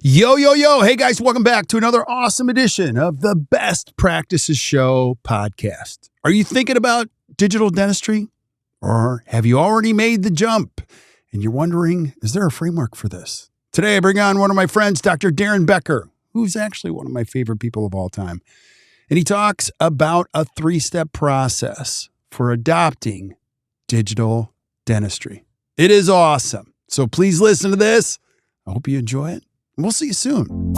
Yo, yo, yo. Hey, guys, welcome back to another awesome edition of the Best Practices Show podcast. Are you thinking about digital dentistry? Or have you already made the jump and you're wondering, is there a framework for this? Today, I bring on one of my friends, Dr. Daren Becker, who's actually one of my favorite people of all time. And he talks about a 3-step process for adopting digital dentistry. It is awesome. So please listen to this. I hope you enjoy it. We'll see you soon.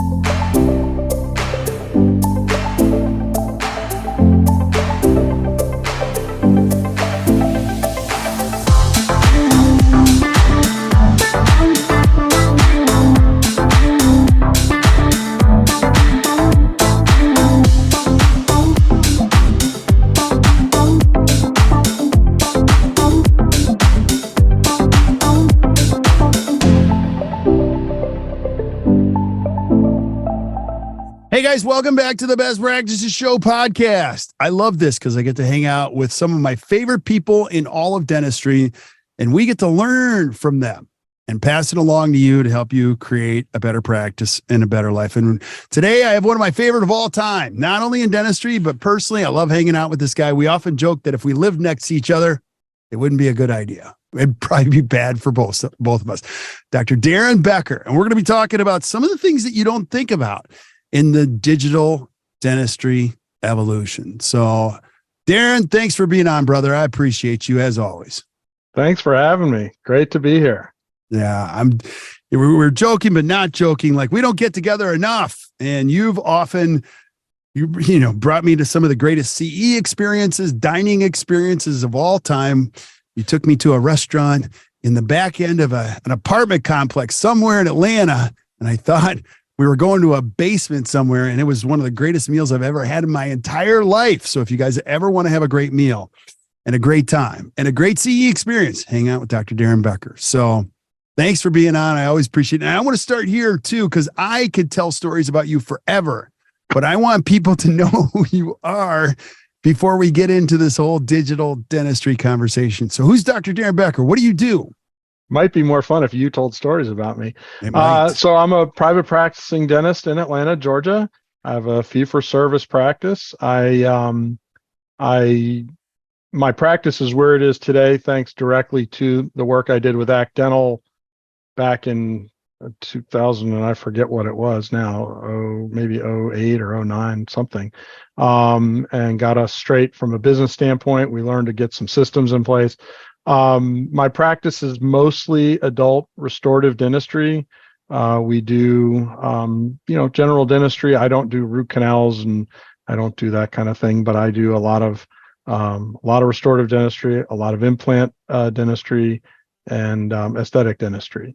Hey guys, welcome back to the Best Practices Show podcast. I love this because I get to hang out with some of my favorite people in all of dentistry, and we get to learn from them and pass it along to you to help you create a better practice and a better life. And today I have one of my favorite of all time, not only in dentistry, but personally, I love hanging out with this guy. We often joke that if we lived next to each other, it wouldn't be a good idea. It'd probably be bad for both of us. Dr. Daren Becker, and we're going to be talking about some of the things that you don't think about in the digital dentistry evolution. So, Daren, thanks for being on, brother. I appreciate you as always. Thanks for having me. Great to be here. Yeah, we're joking, but not joking. Like, we don't get together enough. And you've often, brought me to some of the greatest CE experiences, dining experiences of all time. You took me to a restaurant in the back end of an apartment complex somewhere in Atlanta. And I thought we were going to a basement somewhere, and it was one of the greatest meals I've ever had in my entire life. So if you guys ever want to have a great meal and a great time and a great CE experience, hang out with Dr. Daren Becker. So thanks for being on. I always appreciate it. And I want to start here too, because I could tell stories about you forever, but I want people to know who you are before we get into this whole digital dentistry conversation. So who's Dr. Daren Becker? What do you do? Might be more fun if you told stories about me. So I'm a private practicing dentist in Atlanta, Georgia. I have a fee-for-service practice. My practice is where it is today, thanks directly to the work I did with Act Dental back in 2000, and I forget what it was now, maybe 08 or 09, something, and got us straight from a business standpoint. We learned to get some systems in place. My practice is mostly adult restorative dentistry. We do, general dentistry. I don't do root canals and I don't do that kind of thing, but I do a lot of restorative dentistry, a lot of implant dentistry, and aesthetic dentistry.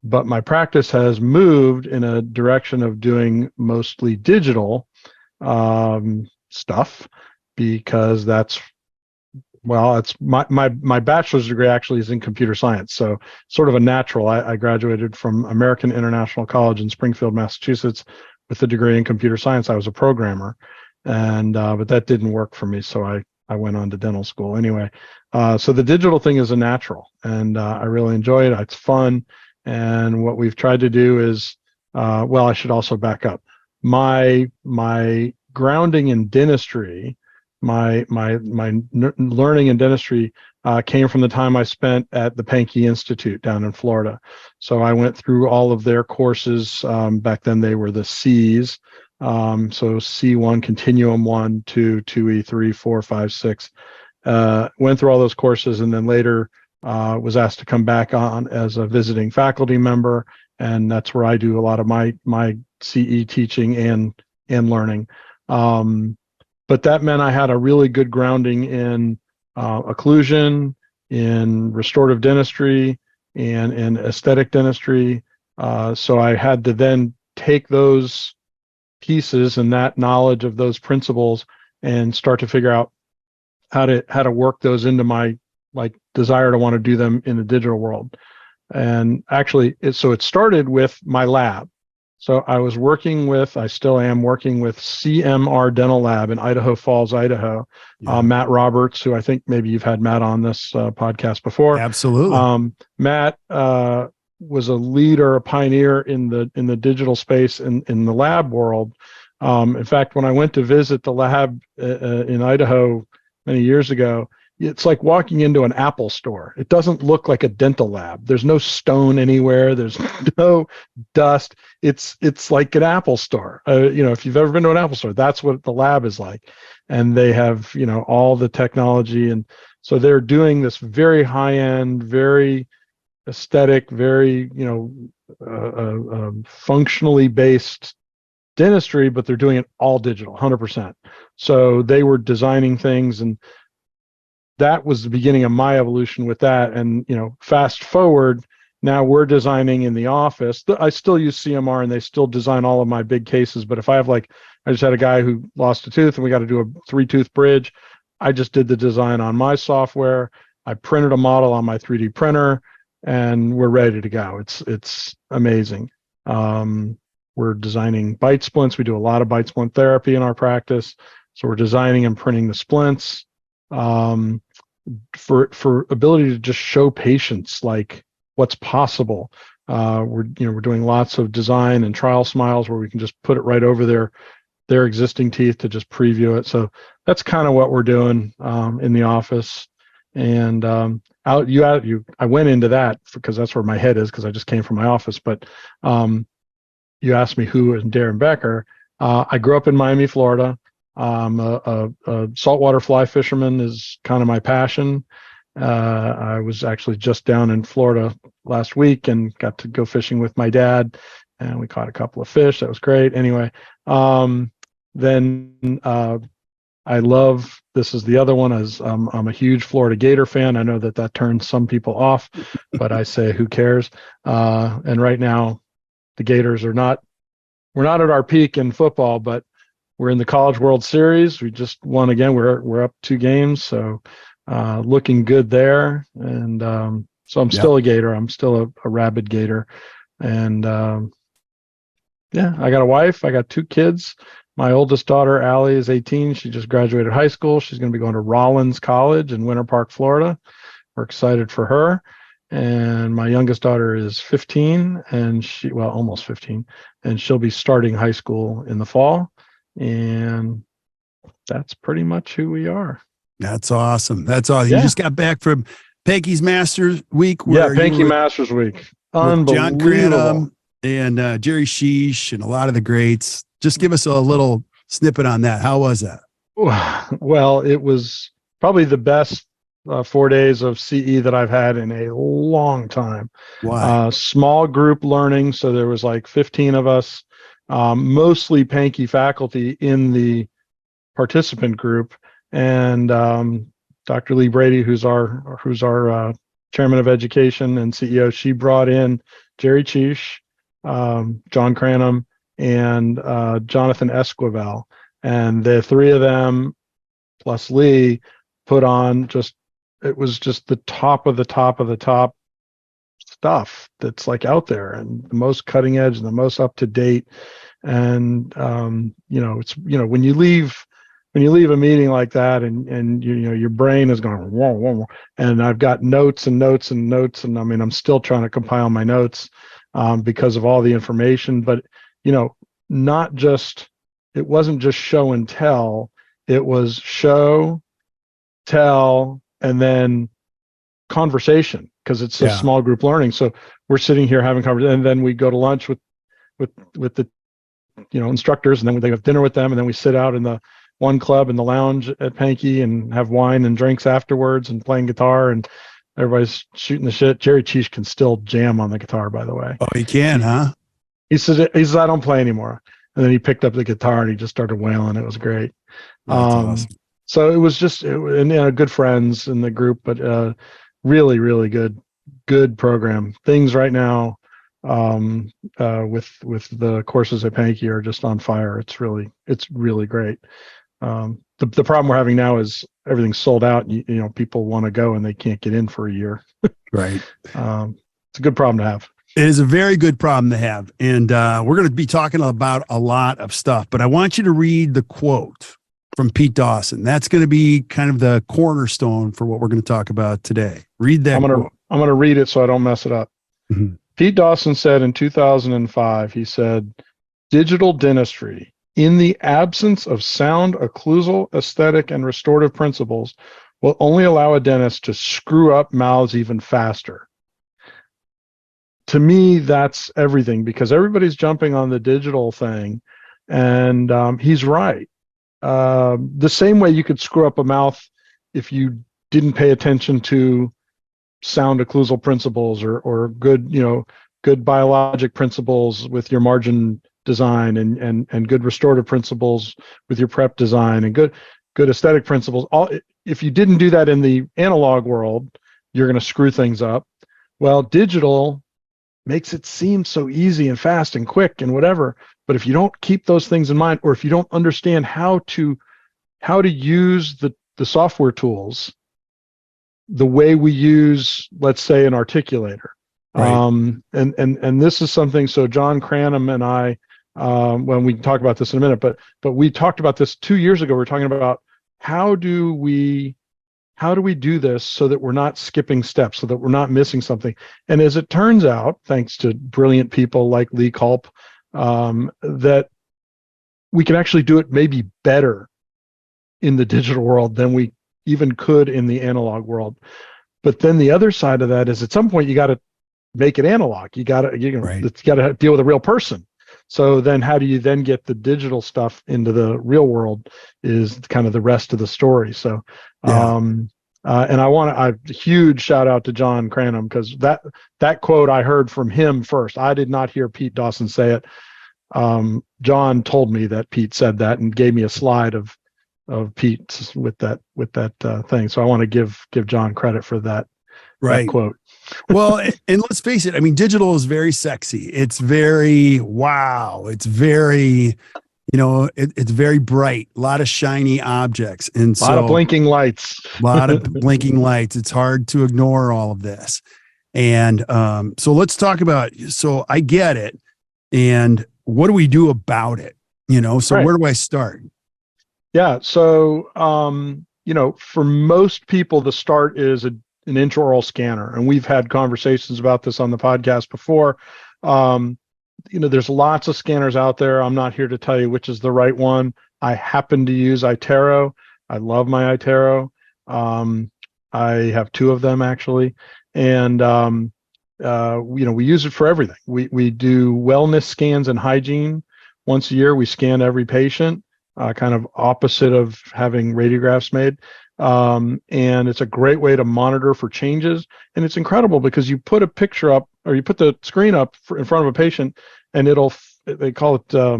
But my practice has moved in a direction of doing mostly digital stuff because it's my bachelor's degree actually is in computer science. So sort of a natural. I graduated from American International College in Springfield, Massachusetts with a degree in computer science. I was a programmer, and but that didn't work for me. So I went on to dental school anyway. So the digital thing is a natural, and I really enjoy it. It's fun. And what we've tried to do is, I should also back up. My grounding in dentistry, my learning in dentistry came from the time I spent at the Pankey Institute down in Florida. So I went through all of their courses. Back then they were the C's. So C1, Continuum 1, 2, 2E, 3, 4, 5, 6. Went through all those courses, and then later was asked to come back on as a visiting faculty member. And that's where I do a lot of my CE teaching and learning. But that meant I had a really good grounding in occlusion, in restorative dentistry, and in aesthetic dentistry. So I had to then take those pieces and that knowledge of those principles and start to figure out how to work those into my desire to want to do them in the digital world. And actually, it started with my lab. So I still am working with CMR Dental Lab in Idaho Falls, Idaho. Yeah. Matt Roberts, who I think maybe you've had Matt on this podcast before. Absolutely. Matt was a leader, a pioneer in the digital space in the lab world. In fact, when I went to visit the lab in Idaho many years ago, it's like walking into an Apple store. It doesn't look like a dental lab. There's no stone anywhere. There's no dust. It's like an Apple store. If you've ever been to an Apple store, that's what the lab is like. And they have, all the technology. And so they're doing this very high end, very aesthetic, very, functionally based dentistry, but they're doing it all digital, 100%. So they were designing things, and that was the beginning of my evolution with that. And, fast forward, now we're designing in the office. I still use CMR and they still design all of my big cases. But if I have I just had a guy who lost a tooth and we got to do a 3-tooth bridge, I just did the design on my software. I printed a model on my 3D printer and we're ready to go. It's amazing. We're designing bite splints. We do a lot of bite splint therapy in our practice. So we're designing and printing the splints. For ability to just show patients like what's possible. We're doing lots of design and trial smiles where we can just put it right over their existing teeth to just preview it. So that's kind of what we're doing in the office. And I went into that because that's where my head is, because I just came from my office. But you asked me who is Daren Becker. I grew up in Miami, Florida. A saltwater fly fisherman is kind of my passion. I was actually just down in Florida last week and got to go fishing with my dad, and we caught a couple of fish. That was great. Anyway, then I love, this is the other one, as I'm a huge Florida Gator fan. I know that turns some people off, but I say, who cares? And right now, the Gators we're not at our peak in football, but we're in the College World Series. We just won again. We're up 2 games, so looking good there. And so I'm still a Gator. I'm still a rabid Gator. And I got a wife. I got 2 kids. My oldest daughter, Allie, is 18. She just graduated high school. She's going to be going to Rollins College in Winter Park, Florida. We're excited for her. And my youngest daughter is 15, and almost 15, and she'll be starting high school in the fall. And that's pretty much who we are. That's awesome. That's awesome. Yeah. You just got back from Pankey's Masters Week. Pankey Masters Week. Unbelievable. John Cranham and Jerry Sheesh and a lot of the greats. Just give us a little snippet on that. How was that? Well, it was probably the best 4 days of CE that I've had in a long time. Wow. Small group learning. So there was like 15 of us, mostly Pankey faculty in the participant group. And Dr. Lee Brady, who's our chairman of education and CEO, she brought in Jerry Cheesh, John Cranham, and Jonathan Esquivel. And the 3 of them plus Lee put on it was just the top of the top of the top stuff that's like out there, and the most cutting edge and the most up to date. And it's when you leave a meeting like that, and your brain is going whoa, whoa, whoa. And I've got notes and notes and notes, and I mean I'm still trying to compile my notes because of all the information. But it wasn't just show and tell. It was show, tell, and then conversation, because it's a small group learning. So we're sitting here having conversation, and then we go to lunch with the instructors, and then they have dinner with them, and then we sit out in the one club in the lounge at Pankey and have wine and drinks afterwards and playing guitar, and everybody's shooting the shit. Jerry Cheesh can still jam on the guitar, by the way. Oh, he can, huh? He says I don't play anymore. And then he picked up the guitar and he just started wailing. It was great. That's awesome. So it was just, good friends in the group, but really, really good program. Things right now with the courses at Pankey are just on fire. It's really great. The problem we're having now is everything's sold out. People want to go and they can't get in for a year. Right. It's a good problem to have. It is a very good problem to have. And we're going to be talking about a lot of stuff, but I want you to read the quote from Pete Dawson. That's going to be kind of the cornerstone for what we're going to talk about today. Read that quote. I'm going to read it so I don't mess it up. Mm-hmm. Pete Dawson said in 2005, he said, digital dentistry, in the absence of sound occlusal, aesthetic, and restorative principles, will only allow a dentist to screw up mouths even faster. To me, that's everything, because everybody's jumping on the digital thing, and he's right. The same way you could screw up a mouth if you didn't pay attention to sound occlusal principles or good, good biologic principles with your margin design and good restorative principles with your prep design and good aesthetic principles. If you didn't do that in the analog world, you're going to screw things up. Well, digital makes it seem so easy and fast and quick and whatever. But if you don't keep those things in mind, or if you don't understand how to use the software tools the way we use, let's say, an articulator. Right. And this is something, so John Cranham and I, when we talk about this in a minute, but we talked about this 2 years ago. We're talking about how do we do this so that we're not skipping steps, so that we're not missing something. And as it turns out, thanks to brilliant people like Lee Culp, that we can actually do it maybe better in the digital world than we even could in the analog world. But then the other side of that is, at some point you got to make it analog. You got to Right. It's got to deal with a real person. So then how do you then get the digital stuff into the real world is kind of the rest of the story. So Yeah. and I want a huge shout out to John Cranham, because that quote I heard from him first. I did not hear Pete Dawson say it. John told me that Pete said that and gave me a slide of Pete with that thing. So I want to give John credit for that, Right. that quote. Well, and let's face it. I mean, digital is very sexy. It's very, wow. It's very, it's very bright, a lot of shiny objects. And A lot of blinking lights. a lot of blinking lights. It's hard to ignore all of this. And so let's talk about, so I get it. And what do we do about it? So Right. Where do I start? Yeah. So, for most people, the start is an intraoral scanner. And we've had conversations about this on the podcast before. There's lots of scanners out there. I'm not here to tell you which is the right one. I happen to use iTero. I love my iTero. I have two of them actually. And, we use it for everything. We do wellness scans and hygiene. Once a year, we scan every patient. Kind of opposite of having radiographs made. And it's a great way to monitor for changes. And it's incredible because you put a picture up, or you put the screen up in front of a patient, and they call it, I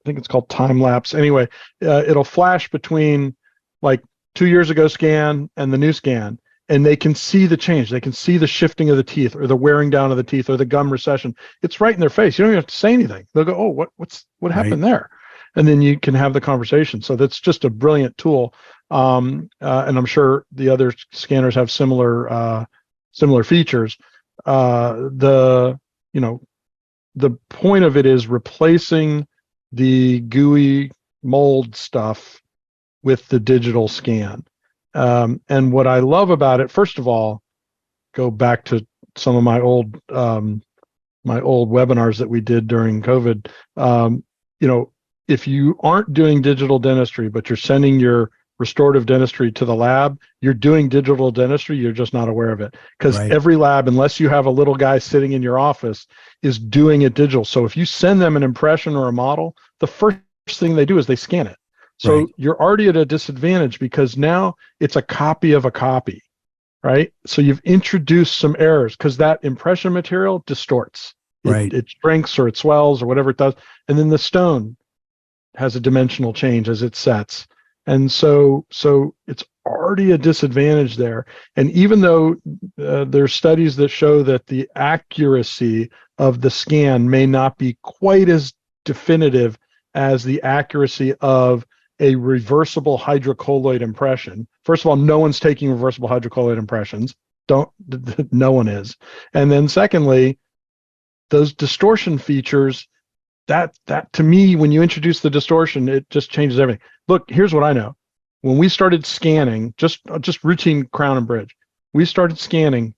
think it's called time lapse. Anyway, it'll flash between like 2 years ago scan and the new scan. And they can see the change. They can see the shifting of the teeth, or the wearing down of the teeth, or the gum recession. It's right in their face. You don't even have to say anything. They'll go, "Oh, what happened there?" And then you can have the conversation. So that's just a brilliant tool. And I'm sure the other scanners have similar features. The point of it is replacing the gooey mold stuff with the digital scan. And what I love about it, first of all, go back to some of my old webinars that we did during COVID. If you aren't doing digital dentistry, but you're sending your restorative dentistry to the lab, you're doing digital dentistry, you're just not aware of it. Because Right. every lab, unless you have a little guy sitting in your office, is doing it digital. So if you send them an impression or a model, the first thing they do is they scan it. So Right. you're already at a disadvantage, because now it's a copy of a copy, right? So you've introduced some errors, because that impression material distorts. Right. It shrinks or it swells or whatever it does. And then the stone has a dimensional change as it sets. And so it's already a disadvantage there. And even though there's studies that show that the accuracy of the scan may not be quite as definitive as the accuracy of a reversible hydrocolloid impression. First of all, no one's taking reversible hydrocolloid impressions. No one is. And then secondly, those distortion features, that to me, when you introduce the distortion, it just changes everything. Look, here's what I know. When we started scanning, just routine crown and bridge, we started scanning,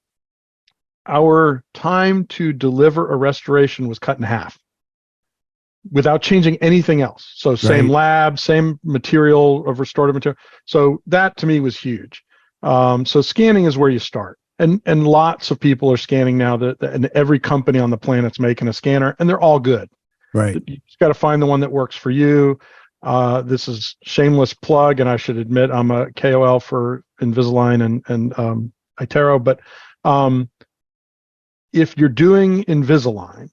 our time to deliver a restoration was cut in half without changing anything else. So same Right. lab, same material of restorative material. So that to me was huge. So scanning is where you start. And lots of people are scanning now, and every company on the planet's making a scanner, and they're all good. Right. You just got to find the one that works for you. This is shameless plug, and I should admit I'm a KOL for Invisalign and iTero, but if you're doing Invisalign,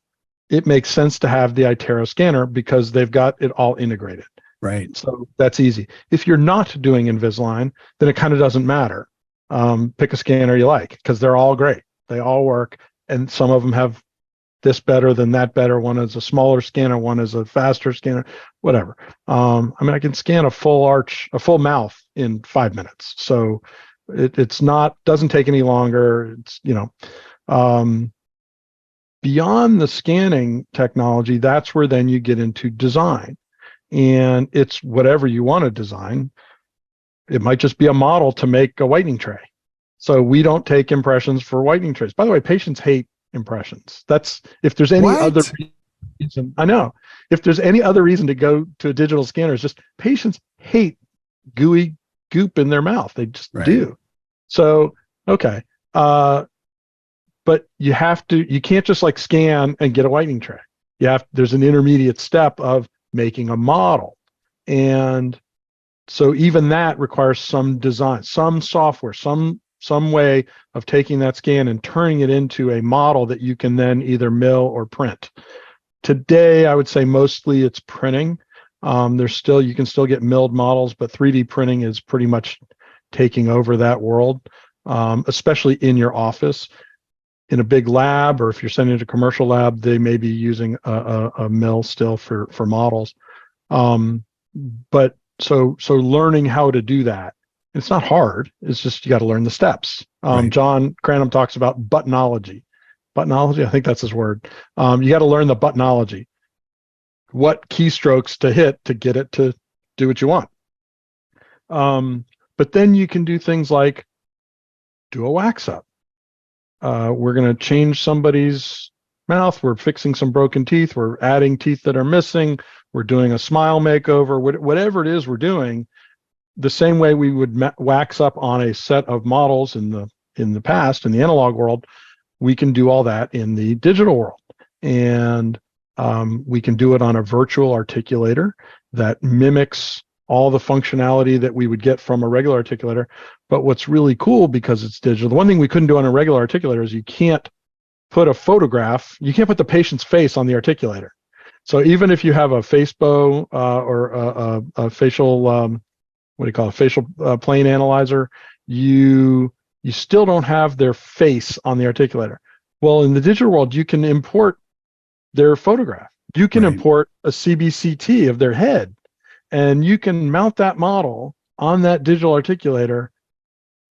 it makes sense to have the iTero scanner because they've got it all integrated. Right. So that's easy. If you're not doing Invisalign, then it kind of doesn't matter. Pick a scanner you like because they're all great. They all work, and some of them have this better than that better. One is a smaller scanner, one is a faster scanner, whatever. I mean, I can scan a full mouth in 5 minutes. So it's not, doesn't take any longer. It's, beyond the scanning technology, that's where then you get into design. And it's whatever you want to design. It might just be a model to make a whitening tray. So we don't take impressions for whitening trays. By the way, patients hate impressions. That's, if there's any other reason, I know, if there's any other reason to go to a digital scanner, it's just patients hate gooey goop in their mouth. They just do. So, okay. But you can't just like scan and get a whitening tray. There's an intermediate step of making a model. And so even that requires some design, some software, some way of taking that scan and turning it into a model that you can then either mill or print. Today, I would say mostly it's printing. You can still get milled models, but 3D printing is pretty much taking over that world, especially in your office. In a big lab, or if you're sending it to a commercial lab, they may be using a mill still for models. But so learning how to do that, it's not hard. It's just you got to learn the steps. John Cranham talks about buttonology. Buttonology, I think that's his word. You got to learn the buttonology. What keystrokes to hit to get it to do what you want. But then you can do things like do a wax up. We're going to change somebody's mouth. We're fixing some broken teeth. We're adding teeth that are missing. We're doing a smile makeover. Whatever it is we're doing, the same way we would wax up on a set of models in the past, in the analog world, we can do all that in the digital world. And we can do it on a virtual articulator that mimics all the functionality that we would get from a regular articulator. But what's really cool, because it's digital, the one thing we couldn't do on a regular articulator is you can't put a photograph, you can't put the patient's face on the articulator. So even if you have a Facebook or a facial, facial plane analyzer, you still don't have their face on the articulator. Well, in the digital world, you can import their photograph. You can import a CBCT of their head, and you can mount that model on that digital articulator,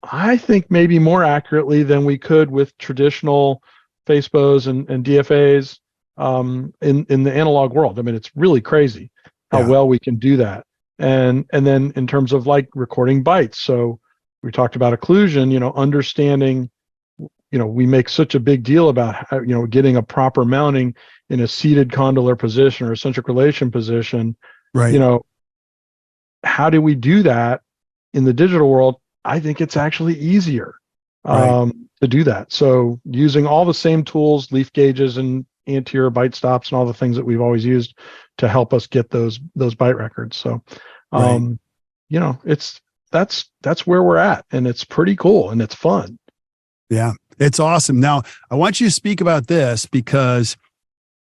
I think maybe more accurately than we could with traditional FACEBOs and DFAs in the analog world. I mean, it's really crazy how well we can do that. And then in terms of like recording bites, so we talked about occlusion, understanding, we make such a big deal about how, getting a proper mounting in a seated condylar position or a centric relation position. How do we do that in the digital world? I think it's actually easier to do that. So using all the same tools, leaf gauges and anterior bite stops and all the things that we've always used to help us get those bite records. So, that's where we're at, and it's pretty cool and it's fun. Yeah, it's awesome. Now I want you to speak about this because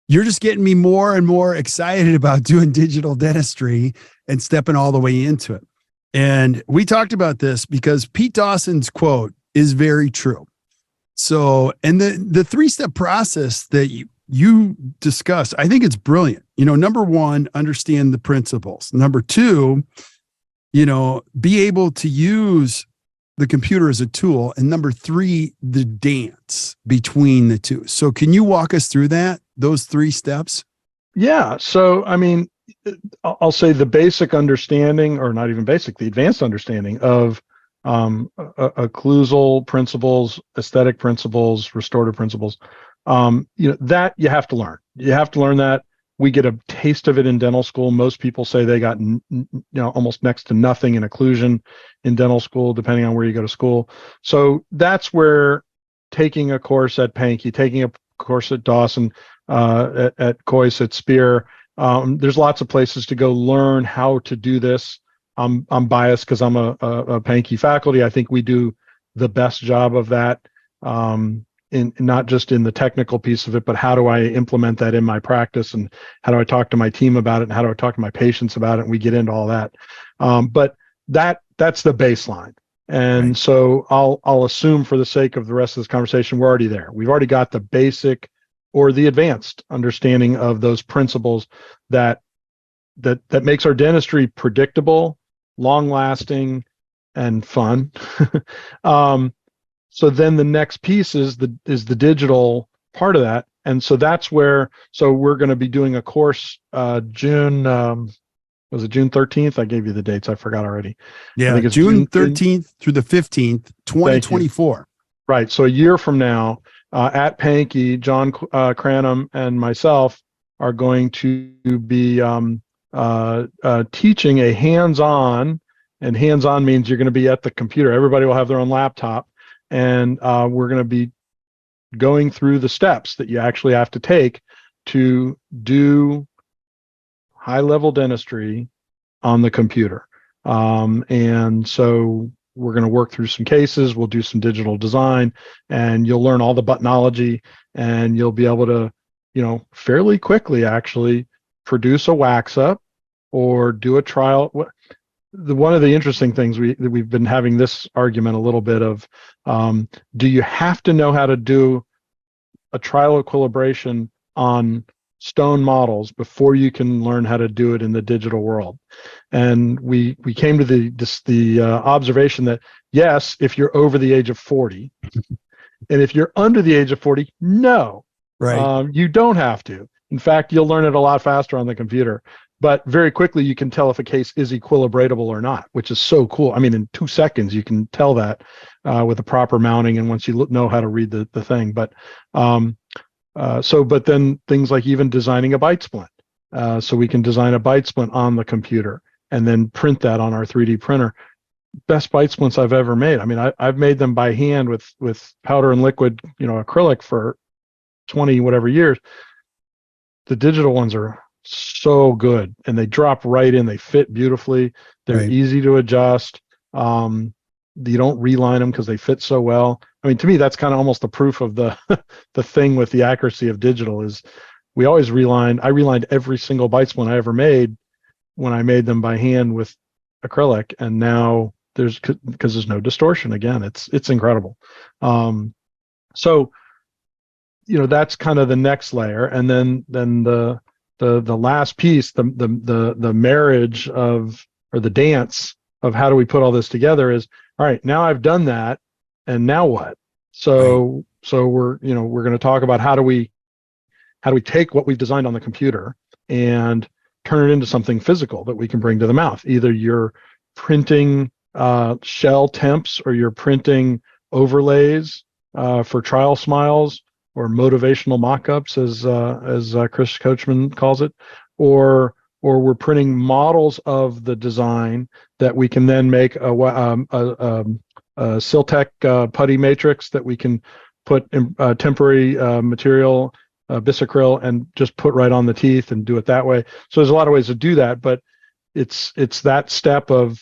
you're just getting me more and more excited about doing digital dentistry and stepping all the way into it. And we talked about this because Pete Dawson's quote is very true. So, and the 3-step process that you discussed, I think it's brilliant. Number one, understand the principles. Number two, be able to use the computer as a tool. And number three, the dance between the two. So can you walk us through those 3 steps? Yeah. So, I mean, I'll say the basic understanding, or not even basic, the advanced understanding of occlusal principles, aesthetic principles, restorative principles. That you have to learn. You have to learn that. We get a taste of it in dental school. Most people say they got almost next to nothing in occlusion in dental school, depending on where you go to school. So that's where taking a course at Pankey, taking a course at Dawson, at Coyce, at Spear, there's lots of places to go learn how to do this. I'm biased because I'm a Pankey faculty. I think we do the best job of that. In not just in the technical piece of it, but how do I implement that in my practice, and how do I talk to my team about it, and how do I talk to my patients about it? And we get into all that. But that's the baseline. And right. So I'll assume for the sake of the rest of this conversation, we're already there. We've already got the basic or the advanced understanding of those principles that makes our dentistry predictable, long lasting, and fun. So then the next piece is the digital part of that. And so that's where, so we're going to be doing a course, June, was it June 13th? I gave you the dates. I forgot already. Yeah. I think it's June 13th through the 15th, 2024. Right. So a year from now, at Pankey, John Cranham and myself are going to be teaching a hands-on, and hands-on means you're going to be at the computer. Everybody will have their own laptop. And we're going to be going through the steps that you actually have to take to do high-level dentistry on the computer. And so we're going to work through some cases. We'll do some digital design, and you'll learn all the buttonology, and you'll be able to, fairly quickly actually produce a wax up or do a trial. One of the interesting things we've been having this argument a little bit of, do you have to know how to do a trial equilibration on stone models before you can learn how to do it in the digital world? And we came to the observation that yes, if you're over the age of 40, and if you're under the age of 40, no, right, you don't have to. In fact, you'll learn it a lot faster on the computer. But very quickly, you can tell if a case is equilibratable or not, which is so cool. I mean, in 2 seconds, you can tell that with the proper mounting, and once you know how to read the thing. But but then things like even designing a bite splint. So we can design a bite splint on the computer and then print that on our 3D printer. Best bite splints I've ever made. I mean, I've made them by hand with powder and liquid, acrylic for 20 whatever years. The digital ones are so good, and they drop right in. They fit beautifully. They're right. Easy to adjust. You don't reline them because they fit so well. I mean, to me, that's kind of almost the proof of the the thing with the accuracy of digital is we always reline. I relined every single bite splint I ever made when I made them by hand with acrylic, and now because there's no distortion. Again, it's incredible. So that's kind of the next layer, and then the last piece, the marriage of, or the dance of how do we put all this together is, all right, now I've done that, and now what? So we're going to talk about how do we take what we've designed on the computer and turn it into something physical that we can bring to the mouth. Either you're printing shell temps, or you're printing overlays for trial smiles, or motivational mock-ups, as Chris Coachman calls it, or we're printing models of the design that we can then make a Siltec putty matrix that we can put in, temporary material, bisacryl, and just put right on the teeth and do it that way. So there's a lot of ways to do that, but it's that step of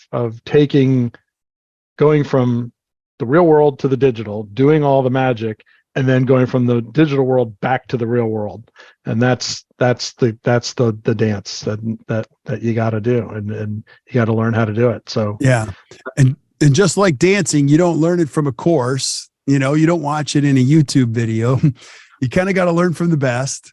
going from the real world to the digital, doing all the magic, and then going from the digital world back to the real world. And that's the dance that you got to do, and you got to learn how to do it. So yeah, and just like dancing, you don't learn it from a course. You don't watch it in a YouTube video. You kind of got to learn from the best.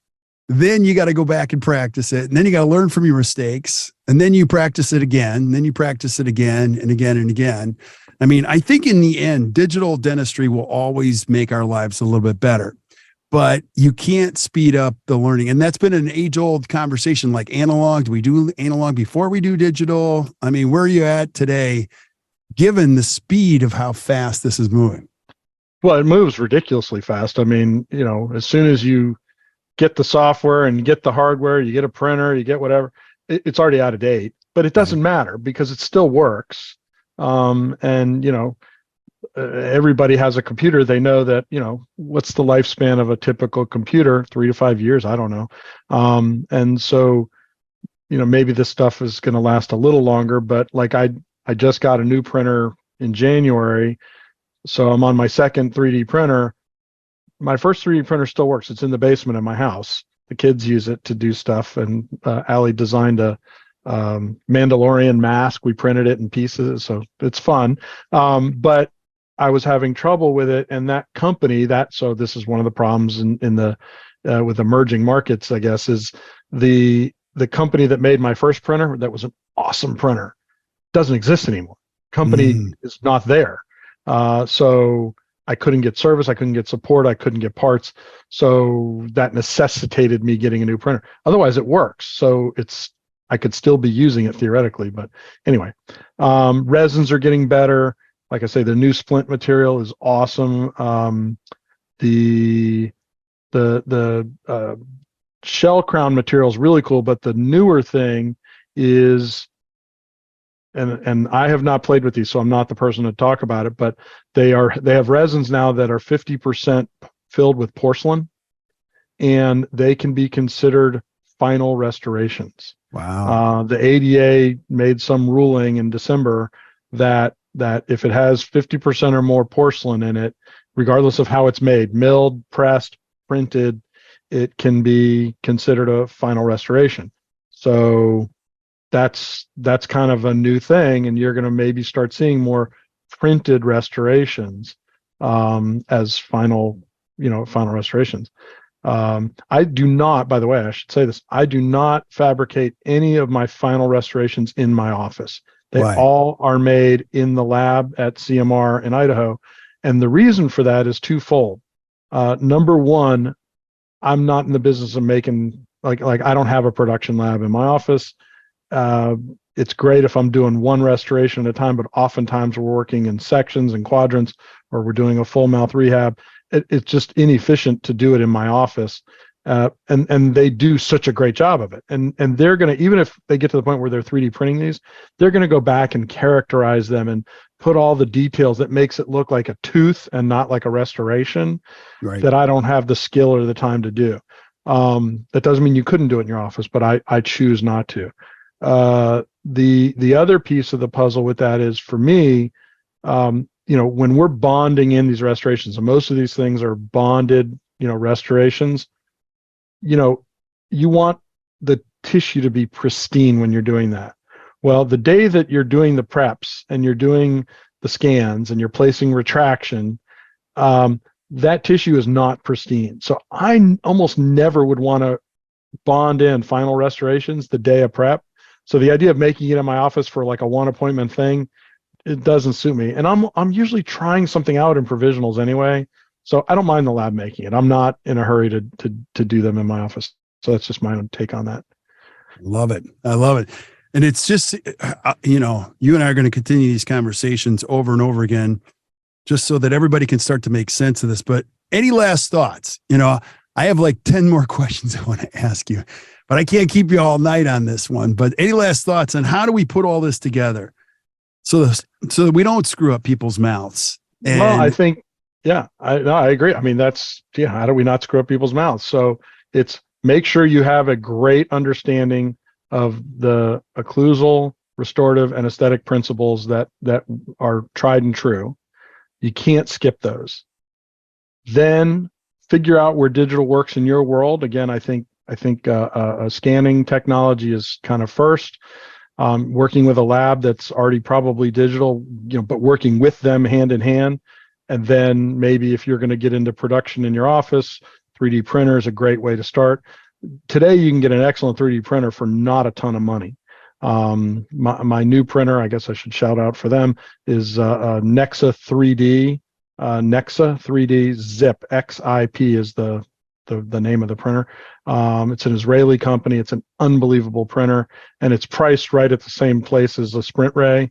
Then you got to go back and practice it, and then you got to learn from your mistakes, and then you practice it again, and then you practice it again and again and again. I mean, I think in the end, digital dentistry will always make our lives a little bit better, but you can't speed up the learning. And that's been an age-old conversation, like analog. Do we do analog before we do digital? I mean, where are you at today? given the speed of how fast this is moving? Well, it moves ridiculously fast. I mean, as soon as you get the software and get the hardware, you get a printer, you get whatever, it's already out of date, but it doesn't matter because it still works. And everybody has a computer. They know that, what's the lifespan of a typical computer? 3 to 5 years. I don't know. And so, maybe this stuff is going to last a little longer, but like I just got a new printer in January. So I'm on my second 3D printer. My first 3D printer still works. It's in the basement of my house. The kids use it to do stuff. And Allie designed a Mandalorian mask. We printed it in pieces, so it's fun. But I was having trouble with it, and that company so this is one of the problems in the with emerging markets, I guess, is the company that made my first printer, that was an awesome printer, doesn't exist anymore. Company is not there. So I couldn't get service, I couldn't get support, I couldn't get parts. So that necessitated me getting a new printer. Otherwise it works. So I could still be using it theoretically, but anyway, resins are getting better. Like I say, the new splint material is awesome. The shell crown material is really cool, but the newer thing is, and I have not played with these, so I'm not the person to talk about it, but they have resins now that are 50% filled with porcelain, and they can be considered final restorations. Wow. The ADA made some ruling in December that if it has 50% or more porcelain in it, regardless of how it's made, milled, pressed, printed, it can be considered a final restoration. So that's kind of a new thing, and you're going to maybe start seeing more printed restorations as final restorations. I do not, by the way, I should say this, I do not fabricate any of my final restorations in my office. They all are made in the lab at CMR in Idaho. And the reason for that is twofold. Number one, I'm not in the business of making, like I don't have a production lab in my office. It's great if I'm doing one restoration at a time, but oftentimes we're working in sections and quadrants, or we're doing a full mouth rehab. It's just inefficient to do it in my office. And they do such a great job of it. And they're going to, even if they get to the point where they're 3D printing these, they're going to go back and characterize them and put all the details that makes it look like a tooth and not like a restoration, that I don't have the skill or the time to do. That doesn't mean you couldn't do it in your office, but I choose not to. The other piece of the puzzle with that is, for me, when we're bonding in these restorations, and most of these things are bonded, restorations, you want the tissue to be pristine when you're doing that. Well, the day that you're doing the preps and you're doing the scans and you're placing retraction, that tissue is not pristine. So I almost never would want to bond in final restorations the day of prep. So the idea of making it in my office for like a one appointment thing, it doesn't suit me. And I'm usually trying something out in provisionals anyway. So I don't mind the lab making it. I'm not in a hurry to do them in my office. So that's just my own take on that. Love it. I love it. And it's just, you and I are going to continue these conversations over and over again, just so that everybody can start to make sense of this. But any last thoughts? I have like 10 more questions I want to ask you, but I can't keep you all night on this one. But any last thoughts on how do we put all this together so that we don't screw up people's mouths? Well, I think, I agree. I mean, how do we not screw up people's mouths? So it's make sure you have a great understanding of the occlusal, restorative, and aesthetic principles that are tried and true. You can't skip those. Then figure out where digital works in your world. Again, I think a scanning technology is kind of first. Working with a lab that's already probably digital, but working with them hand in hand. And then maybe if you're going to get into production in your office, 3D printer is a great way to start. Today, you can get an excellent 3D printer for not a ton of money. My new printer, I guess I should shout out for them, is Nexa 3D. Nexa 3D Zip, XIP is the name of the printer. It's an Israeli company. It's an unbelievable printer, and it's priced right at the same place as a Sprint Ray.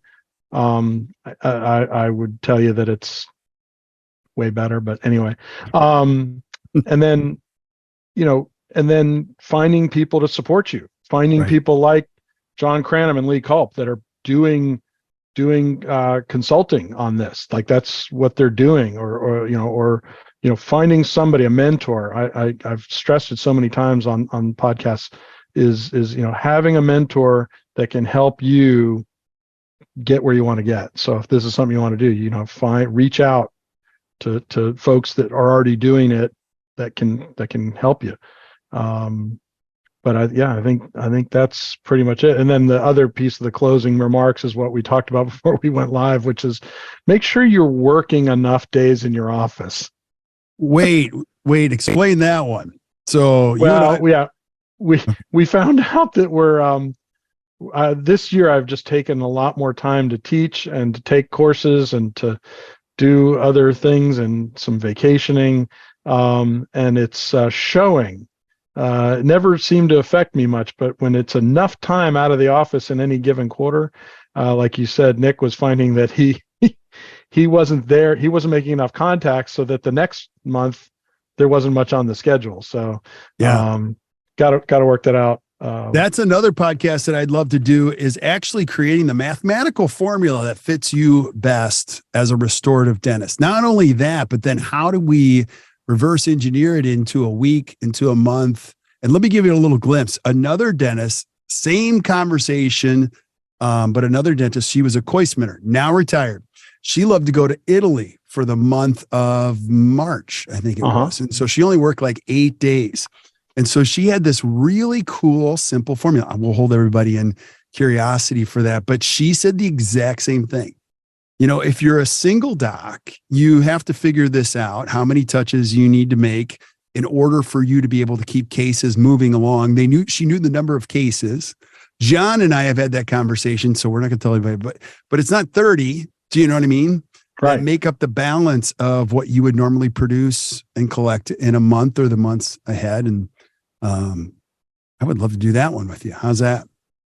I would tell you that it's way better, but anyway. And then, and then finding people to support you, finding Right. people like John Cranham and Lee Culp that are doing consulting on this. Like that's what they're doing, or finding somebody, a mentor. I've stressed it so many times on podcasts is having a mentor that can help you get where you want to get. So if this is something you want to do, reach out to folks that are already doing it that can help you. But I think that's pretty much it. And then the other piece of the closing remarks is what we talked about before we went live, which is make sure you're working enough days in your office. Wait, explain that one. So we found out that we're this year I've just taken a lot more time to teach and to take courses and to do other things and some vacationing, and it's showing. It never seemed to affect me much, but when it's enough time out of the office in any given quarter, like you said, Nick was finding that he wasn't there. He wasn't making enough contacts so that the next month there wasn't much on the schedule. So got to work that out. That's another podcast that I'd love to do, is actually creating the mathematical formula that fits you best as a restorative dentist. Not only that, but then how do we reverse engineer it into a week, into a month? And let me give you a little glimpse. Another dentist, same conversation, but another dentist, she was a Koismaner, now retired. She loved to go to Italy for the month of March, I think it was. And so she only worked like 8 days. And so she had this really cool, simple formula. We'll hold everybody in curiosity for that. But she said the exact same thing. If you're a single doc, you have to figure this out, how many touches you need to make in order for you to be able to keep cases moving along. She knew the number of cases. John and I have had that conversation, so we're not going to tell anybody, but it's not 30. Do you know what I mean? Right. That make up the balance of what you would normally produce and collect in a month or the months ahead. And I would love to do that one with you. How's that?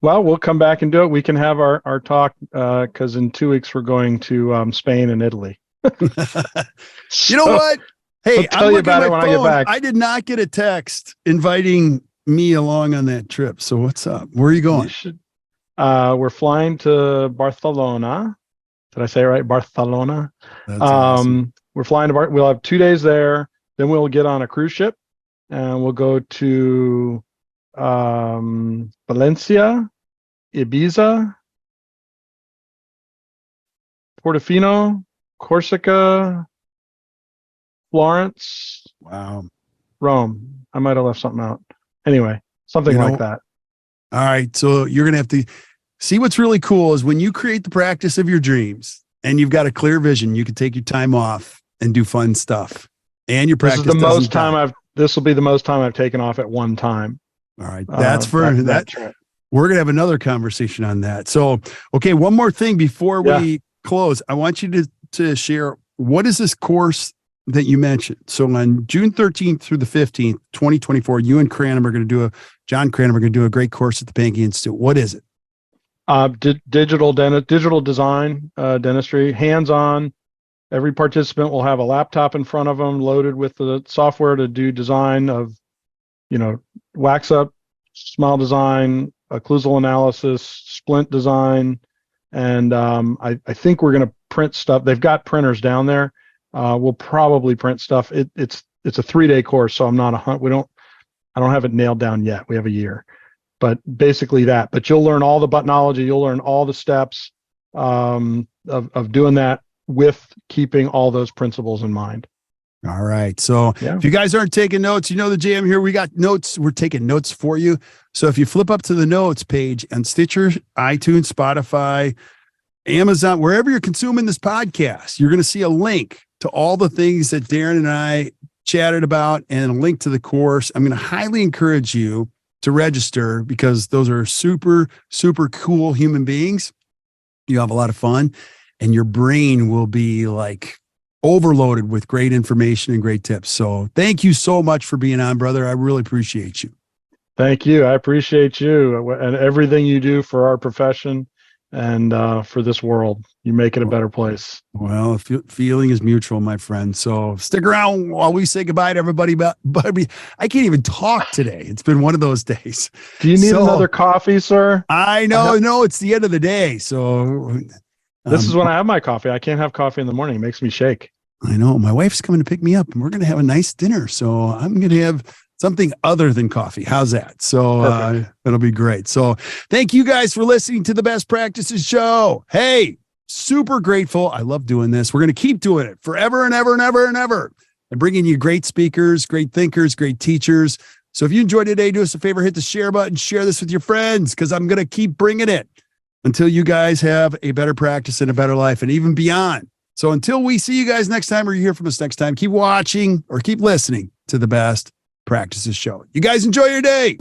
Well, we'll come back and do it. We can have our talk because in 2 weeks we're going to Spain and Italy. You know what? Hey, I'll tell you about it when I get back. I did not get a text inviting me along on that trip. So what's up? Where are you going? We're flying to Barcelona. Did I say it right? Barcelona. That's awesome. We're flying to we'll have 2 days there. Then we'll get on a cruise ship and we'll go to Valencia, Ibiza, Portofino, Corsica, Florence. Wow. Rome. I might have left something out. Anyway, something like that. All right. So you're going to have to see, what's really cool is when you create the practice of your dreams and you've got a clear vision, you can take your time off and do fun stuff. And your practice. This will be the most time I've taken off at one time. All right. That's that. We're going to have another conversation on that. So, okay. One more thing before we close. I want you to share, what is this course that you mentioned? So on June 13th through the 15th, 2024, you and Cranham are going to John Cranham are going to do a great course at the Pankey Institute. What is it? Digital design, dentistry, hands-on. Every participant will have a laptop in front of them loaded with the software to do design of, wax up, smile design, occlusal analysis, splint design. And I think we're going to print stuff. They've got printers down there. We'll probably print stuff. It's a 3-day course, so I don't have it nailed down yet. We have a year, but basically that. But you'll learn all the buttonology. You'll learn all the steps of doing that with keeping all those principles in mind. All right. So if you guys aren't taking notes, the jam here. We got notes. We're taking notes for you. So if you flip up to the notes page on Stitcher, iTunes, Spotify, Amazon, wherever you're consuming this podcast, you're going to see a link to all the things that Daren and I chatted about and a link to the course. I'm going to highly encourage you to register because those are super, super cool human beings. You have a lot of fun and your brain will be like overloaded with great information and great tips. So thank you so much for being on, brother. I really appreciate you. Thank you. I appreciate you and everything you do for our profession and for this world. You make it a better place. Well, feeling is mutual, my friend. So stick around while we say goodbye to everybody. But I can't even talk today. It's been one of those days. Do you need another coffee, sir? I know. No, it's the end of the day. So this is when I have my coffee. I can't have coffee in the morning. It makes me shake. I know. My wife's coming to pick me up, and we're going to have a nice dinner. So I'm going to have something other than coffee. How's that? So it'll be great. So thank you guys for listening to the Best Practices Show. Hey, super grateful. I love doing this. We're going to keep doing it forever and ever and ever and ever, and bringing you great speakers, great thinkers, great teachers. So if you enjoyed today, do us a favor, hit the share button, share this with your friends, because I'm going to keep bringing it until you guys have a better practice and a better life and even beyond. So until we see you guys next time or you hear from us next time, keep watching or keep listening to the Best Practices Show. You guys enjoy your day.